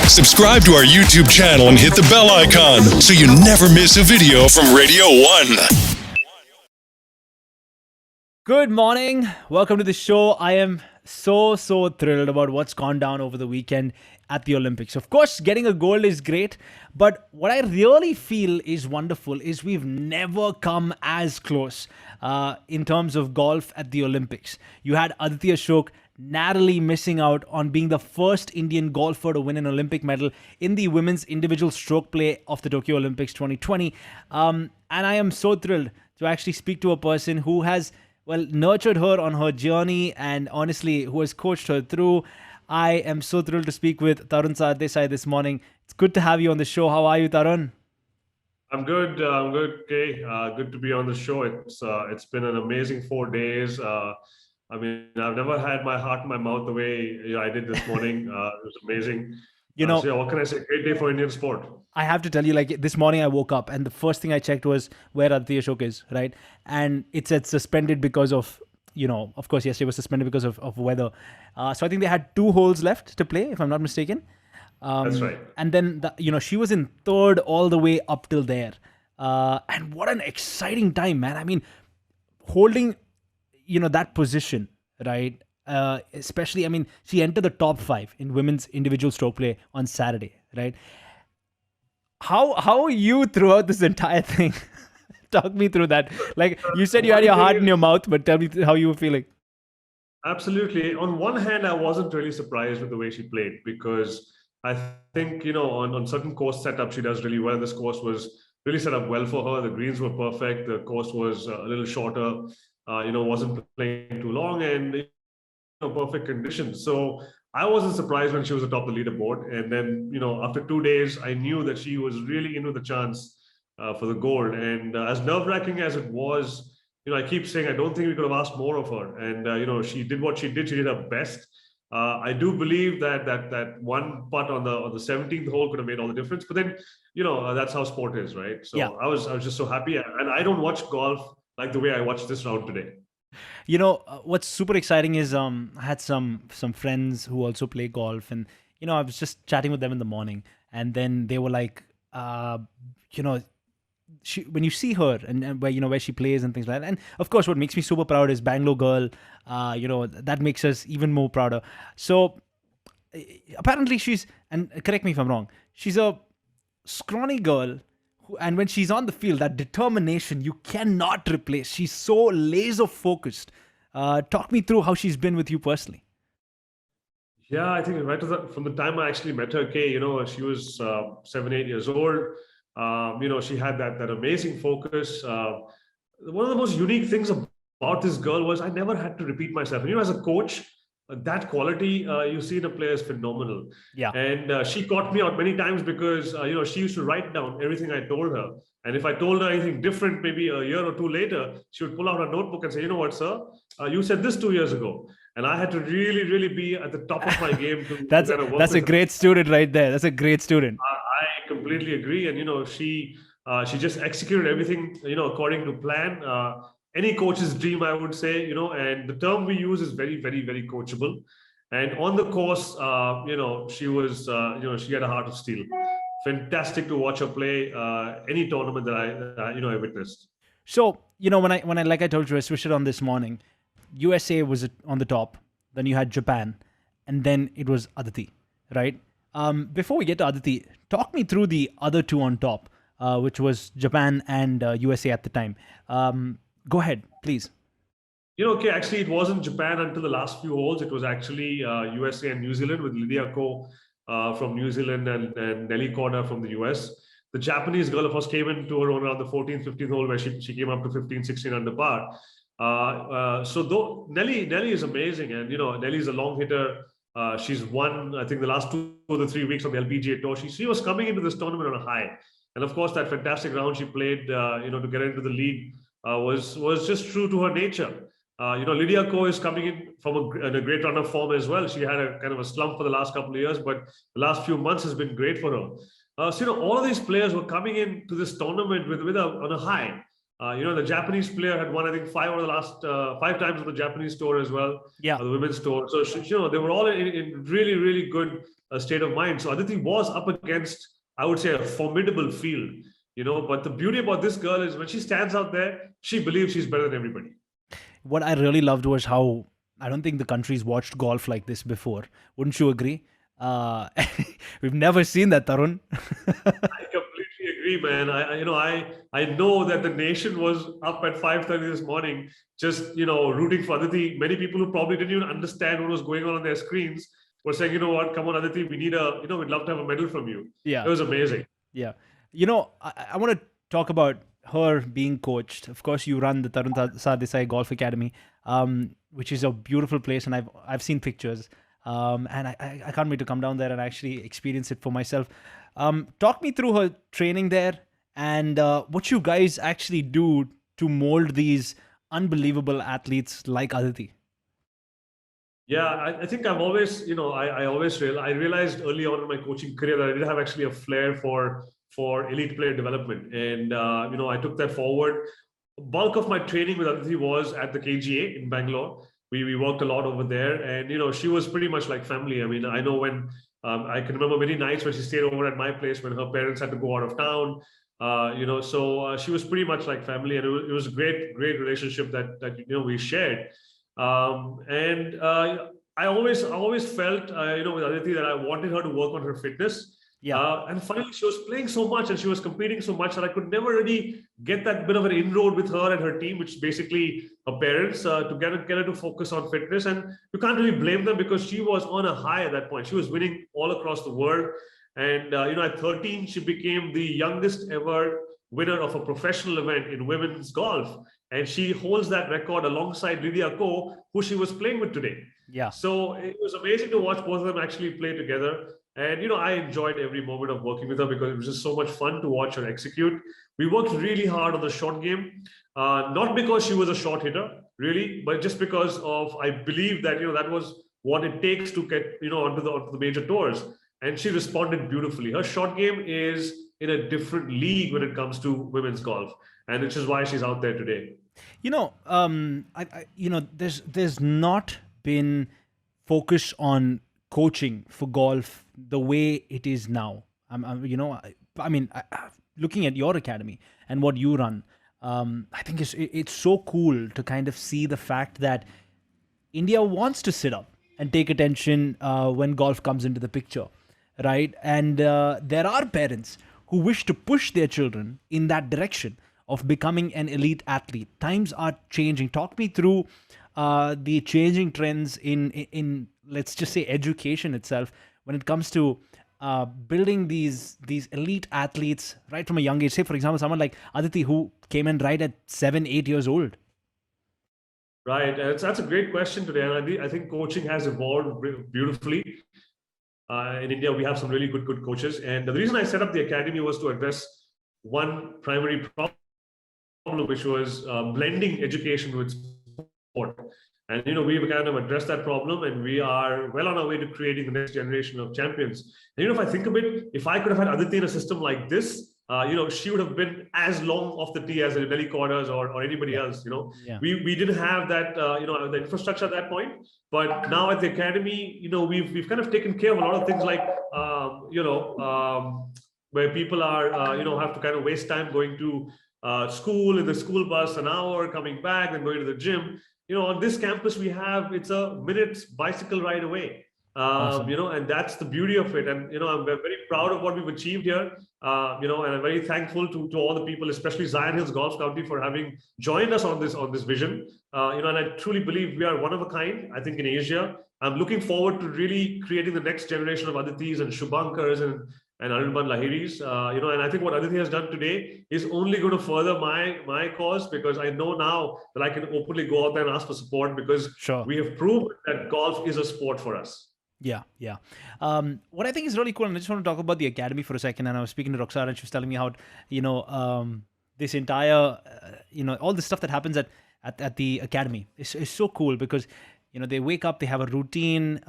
Subscribe to our YouTube channel and hit the bell icon so you never miss a video from Radio 1. Good morning. Welcome to the show. I am so thrilled about what's gone down over the weekend at the Olympics. Of course, getting a gold is great, but what I really feel is wonderful is we've never come as close in terms of golf at the Olympics. You had Aditi Ashok narrowly missing out on being the first Indian golfer to win an Olympic medal in the women's individual stroke play of the Tokyo Olympics 2020. And I am so thrilled to actually speak to a person who has nurtured her on her journey and honestly, who has coached her through. I am so thrilled to speak with Tarun Sardesai this morning. It's good to have you on the show. How are you, Tarun? I'm good. I'm good, Kay. Good to be on the show. It's been an amazing 4 days. I've never had my heart in my mouth the way I did this morning. It was amazing. What can I say? Great day for Indian sport. I have to tell you, this morning I woke up and the first thing I checked was where Aditi Ashok is, right? And it said suspended because of, of course, yesterday was suspended because of weather. So I think they had 2 holes left to play, if I'm not mistaken. That's right. And then, she was in third all the way up till there. And what an exciting time, man. I mean, holding, that position, right? Especially, she entered the top 5 in women's individual stroke play on Saturday, right? How are you throughout this entire thing? Talk me through that. Like you said, you had your heart in your mouth, but tell me how you were feeling. Absolutely. On one hand, I wasn't really surprised with the way she played because I think, on certain course setup, she does really well. This course was really set up well for her. The greens were perfect. The course was a little shorter, wasn't playing too long and perfect conditions. So I wasn't surprised when she was atop the leaderboard. And then, after 2 days, I knew that she was really into the chance for the gold. And as nerve-wracking as it was, I keep saying I don't think we could have asked more of her. And she did what she did. She did her best. I do believe that one putt on the 17th hole could have made all the difference. But then, that's how sport is, right? So yeah. I was just so happy. And I don't watch golf like the way I watched this round today. What's super exciting is I had some friends who also play golf, and I was just chatting with them in the morning, and then they were like, when you see her and where she plays and things like that, and of course what makes me super proud is Bangalore girl, that makes us even more prouder. So apparently she's, and correct me if I'm wrong, she's a scrawny girl. And when she's on the field, that determination you cannot replace. She's so laser focused. Talk me through how she's been with you personally. Yeah, I think from the time I actually met her, Kay, she was 7-8 years old. She had that amazing focus. One of the most unique things about this girl was I never had to repeat myself. And, as a coach, that quality you see in a player is phenomenal. Yeah. And she caught me out many times because, she used to write down everything I told her. And if I told her anything different, maybe a year or 2 later, she would pull out her notebook and say, you know what, sir, you said this 2 years ago. And I had to really, really be at the top of my game. That's a great student right there. That's a great student. I completely agree. And, she just executed everything, according to plan. Any coach's dream, I would say, and the term we use is very, very, very coachable. And on the course, she was, she had a heart of steel. Fantastic to watch her play any tournament that I witnessed. So, when I like I told you, I switched it on this morning. USA was on the top. Then you had Japan, and then it was Aditi, right? Before we get to Aditi, talk me through the other 2 on top, which was Japan and USA at the time. Go ahead, please. Actually, it wasn't Japan until the last few holes. It was actually USA and New Zealand with Lydia Ko from New Zealand and Nelly Korda from the US. The Japanese girl, of course, came into her own around the 14th, 15th hole where she came up to 15, 16 under par. So though Nelly is amazing, and Nelly's a long hitter. She's won, I think, the last 2 or the 3 weeks on the LPGA tour. She was coming into this tournament on a high, and of course that fantastic round she played, to get into the league was just true to her nature. Lydia Ko is coming in from a great run of form as well. She had a kind of a slump for the last couple of years, but the last few months has been great for her. All of these players were coming into this tournament on a high. The Japanese player had won, I think, five of the last 5 times on the Japanese tour as well, Yeah. the women's tour. So, they were all in really, really good state of mind. So Aditi was up against, I would say, a formidable field, but the beauty about this girl is when she stands out there, she believes she's better than everybody. What I really loved was how I don't think the country's watched golf like this before. Wouldn't you agree? Uh, we've never seen that, Tarun. I completely agree, man. I know that the nation was up at 5:30 this morning, just rooting for Aditi. Many people who probably didn't even understand what was going on their screens were saying, what, come on, Aditi, we need we'd love to have a medal from you. Yeah. It was amazing. Yeah. I want to talk about her being coached. Of course, you run the Tarun Sardesai Golf Academy, which is a beautiful place, and I've seen pictures. And I can't wait to come down there and actually experience it for myself. Talk me through her training there and what you guys actually do to mold these unbelievable athletes like Aditi. Yeah, I think I've always, I realized early on in my coaching career that I did have actually a flair for elite player development, and I took that forward. Bulk of my training with Aditi was at the KGA in Bangalore. We worked a lot over there, and she was pretty much like family. I mean, I know when I can remember many nights when she stayed over at my place when her parents had to go out of town. So she was pretty much like family, and it was a great relationship that we shared. I always felt with Aditi that I wanted her to work on her fitness. Yeah. And finally, she was playing so much and she was competing so much that I could never really get that bit of an inroad with her and her team, which is basically her parents, to get her to focus on fitness. And you can't really blame them because she was on a high at that point. She was winning all across the world. And, at 13, she became the youngest ever winner of a professional event in women's golf. And she holds that record alongside Lydia Ko, who she was playing with today. Yeah. So it was amazing to watch both of them actually play together. And, I enjoyed every moment of working with her because it was just so much fun to watch her execute. We worked really hard on the short game, not because she was a short hitter, really, but just because I believe that, that was what it takes to get, onto the major tours. And she responded beautifully. Her short game is in a different league when it comes to women's golf. And which is why she's out there today. There's not been focus on coaching for golf the way it is now. Looking at your academy and what you run, I think it's so cool to kind of see the fact that India wants to sit up and take attention when golf comes into the picture, right? And there are parents who wish to push their children in that direction of becoming an elite athlete. Times are changing. Talk me through the changing trends in let's just say education itself when it comes to building these elite athletes right from a young age. Say, for example, someone like Aditi who came in right at 7-8 years old. Right. That's a great question today. And I think coaching has evolved beautifully. In India, we have some really good coaches. And the reason I set up the academy was to address one primary problem, which was blending education with sport. And, we've kind of addressed that problem, and we are well on our way to creating the next generation of champions. And, if I think of it, if I could have had Aditi in a system like this, she would have been as long off the tee as Nelly Kordas or anybody else. Yeah. We didn't have that, the infrastructure at that point. But now at the academy, we've kind of taken care of a lot of things like, where people are, have to kind of waste time going to school in the school bus, an hour, coming back and going to the gym. On this campus, it's a minute's bicycle ride away. Awesome. And that's the beauty of it. And, I'm very proud of what we've achieved here. And I'm very thankful to all the people, especially Zion Hills Golf County, for having joined us on this vision. And I truly believe we are one of a kind, I think, in Asia. I'm looking forward to really creating the next generation of Aditis and Shubhankars and Anirban Lahiris, and I think what Aditi has done today is only going to further my cause, because I know now that I can openly go out there and ask for support, because we have proved that golf is a sport for us. Yeah. What I think is really cool, and I just want to talk about the academy for a second. And I was speaking to Roxana, and she was telling me how, this entire, all the stuff that happens at the academy is so cool, because They wake up, they have a routine,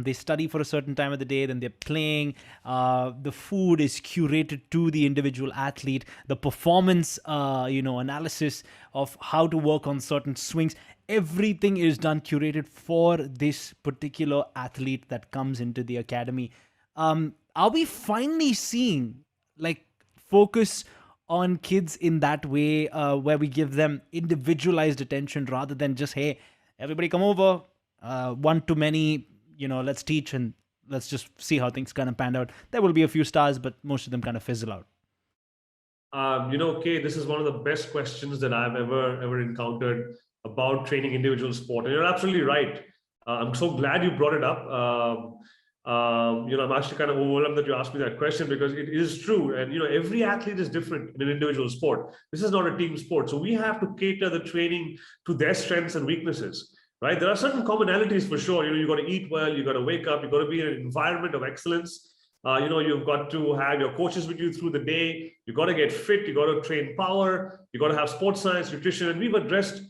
they study for a certain time of the day, then they're playing. The food is curated to the individual athlete. The performance, analysis of how to work on certain swings. Everything is done curated for this particular athlete that comes into the academy. Are we finally seeing focus on kids in that way, where we give them individualized attention rather than just, hey, everybody come over, one too many, let's teach and let's just see how things kind of pan out. There will be a few stars, but most of them kind of fizzle out. Kay, this is one of the best questions that I've ever encountered about training individual sport. And you're absolutely right. I'm so glad you brought it up. I'm actually kind of overwhelmed that you asked me that question, because it is true. And, every athlete is different in an individual sport. This is not a team sport. So we have to cater the training to their strengths and weaknesses, right? There are certain commonalities for sure. You've got to eat well, you've got to wake up, you've got to be in an environment of excellence. You've got to have your coaches with you through the day. You've got to get fit. You've got to train power. You've got to have sports science, nutrition. And we've addressed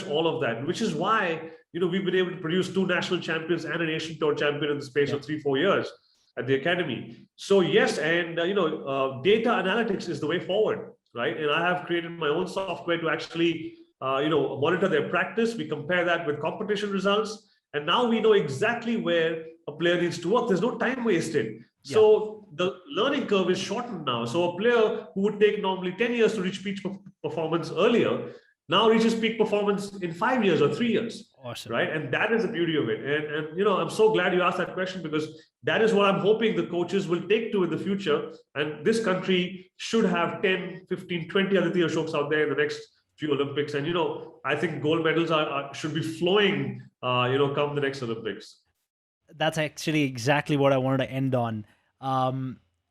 all of that, which is why, we've been able to produce 2 national champions and an Asian Tour champion in the space of 3-4 years at the academy. So yes, and data analytics is the way forward, right? And I have created my own software to actually, monitor their practice. We compare that with competition results, and now we know exactly where a player needs to work. There's no time wasted. So the learning curve is shortened now. So a player who would take normally 10 years to reach peak performance earlier now reaches peak performance in 5 years or 3 years. Awesome. Right? And that is the beauty of it. And I'm so glad you asked that question, because that is what I'm hoping the coaches will take to in the future. And this country should have 10, 15, 20 Aditi Ashoks out there in the next few Olympics. And, I think gold medals should be flowing, come the next Olympics. That's actually exactly what I wanted to end on.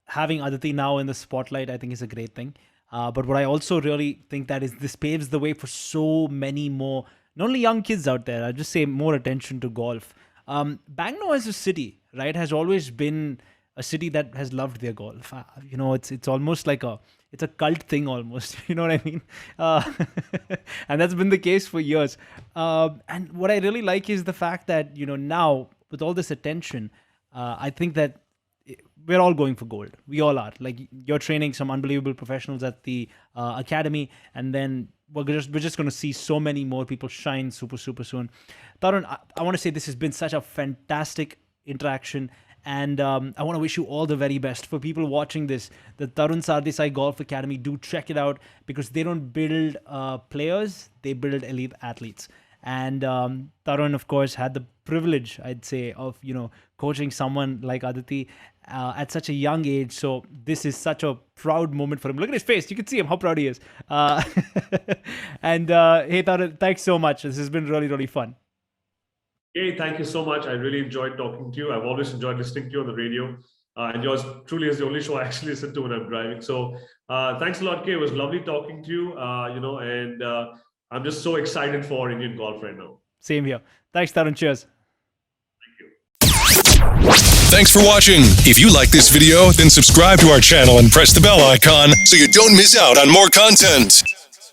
Having Aditi now in the spotlight, I think, is a great thing. But what I also really think that is this paves the way for so many more, not only young kids out there, I'd just say more attention to golf. Bangalore as a city, right, has always been a city that has loved their golf. It's almost like it's a cult thing almost, you know what I mean? And that's been the case for years. And what I really like is the fact that, now with all this attention, I think that we're all going for gold. We all are. Like, you're training some unbelievable professionals at the academy, and then we're just going to see so many more people shine super, super soon. Tarun, I want to say this has been such a fantastic interaction, and I want to wish you all the very best. For people watching this, the Tarun Sardesai Golf Academy, do check it out, because they don't build players, they build elite athletes. And Tarun, of course, had the privilege, I'd say, of, coaching someone like Aditi at such a young age. So this is such a proud moment for him. Look at his face. You can see him, how proud he is. And hey, Tarun, thanks so much. This has been really, really fun. Hey, thank you so much. I really enjoyed talking to you. I've always enjoyed listening to you on the radio. And yours truly is the only show I actually listen to when I'm driving. So thanks a lot, Kay. It was lovely talking to you, and I'm just so excited for Indian golf right now. Same here. Thanks, Tarun. Cheers. Thanks for watching. If you like this video, then subscribe to our channel and press the bell icon so you don't miss out on more content.